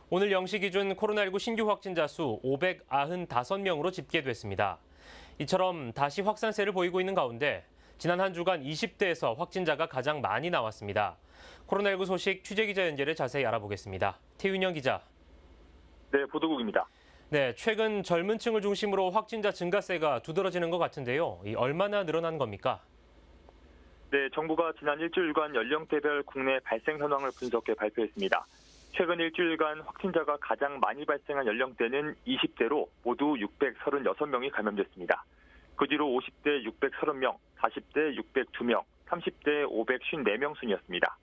오늘 0시 기준 코로나19 신규 확진자 수 595명으로 집계됐습니다. 이처럼 다시 확산세를 보이고 있는 가운데 지난 한 주간 20대에서 확진자가 가장 많이 나왔습니다. 코로나19 소식 취재기자 연결해 자세히 알아보겠습니다. 태윤영 기자. 네, 보도국입니다. 네, 최근 젊은 층을 중심으로 확진자 증가세가 두드러지는 것 같은데요. 얼마나 늘어난 겁니까? 네, 정부가 지난 일주일간 연령대별 국내 발생 현황을 분석해 발표했습니다. 최근 일주일간 확진자가 가장 많이 발생한 연령대는 20대로 모두 636명이 감염됐습니다. 그 뒤로 50대 630명, 40대 602명, 30대 554명 순이었습니다.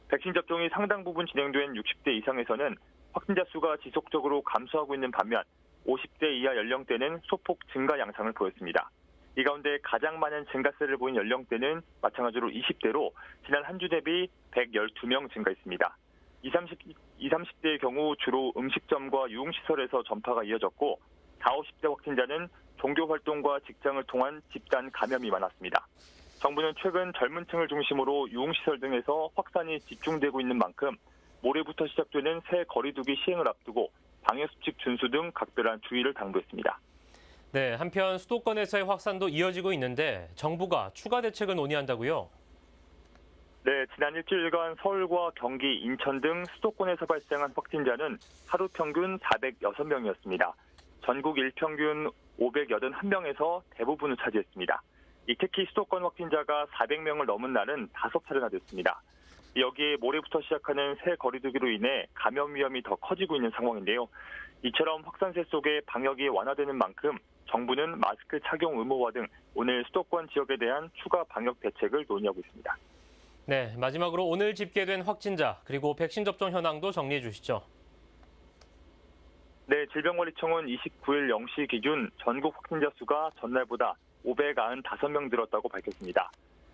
백신 접종이 상당 부분 진행된 60대 이상에서는 확진자 수가 지속적으로 감소하고 있는 반면 50대 이하 연령대는 소폭 증가 양상을 보였습니다. 이 가운데 가장 많은 증가세를 보인 연령대는 마찬가지로 20대로 지난 한 주 대비 112명 증가했습니다. 20, 30대의 경우 주로 음식점과 유흥시설에서 전파가 이어졌고 40, 50대 확진자는 종교활동과 직장을 통한 집단 감염이 많았습니다. 정부는 최근 젊은 층을 중심으로 유흥시설 등에서 확산이 집중되고 있는 만큼 모레부터 시작되는 새 거리두기 시행을 앞두고 방역수칙 준수 등 각별한 주의를 당부했습니다. 네, 한편 수도권에서의 확산도 이어지고 있는데 정부가 추가 대책을 논의한다고요? 네, 지난 일주일간 서울과 경기, 인천 등 수도권에서 발생한 확진자는 하루 평균 406명이었습니다. 전국 일평균 581명에서 대부분을 차지했습니다. 특히 수도권 확진자가 400명을 넘은 날은 5차례나 됐습니다. 여기에 모레부터 시작하는 새 거리두기로 인해 감염 위험이 더 커지고 있는 상황인데요. 이처럼 확산세 속에 방역이 완화되는 만큼 정부는 마스크 착용 의무화 등 오늘 수도권 지역에 대한 추가 방역 대책을 논의하고 있습니다. 네, 마지막으로 오늘 집계된 확진자 그리고 백신 접종 현황도 정리해 주시죠. 네, 질병관리청은 29일 0시 기준 전국 확진자 수가 전날보다 595명 늘었다고 밝혔습니다.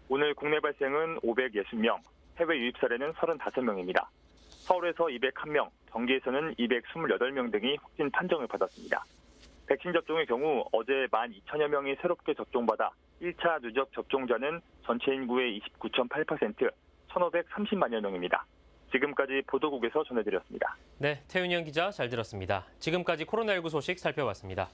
오늘 국내 발생은 560명, 해외 유입 사례는 35명입니다. 서울에서 201명, 경기에서는 228명 등이 확진 판정을 받았습니다. 백신 접종의 경우 어제 12,000여 명이 새롭게 접종받아 1차 누적 접종자는 전체 인구의 29.8%, 1,530만여 명입니다. 지금까지 보도국에서 전해드렸습니다. 네, 태윤영 기자 잘 들었습니다. 지금까지 코로나19 소식 살펴봤습니다.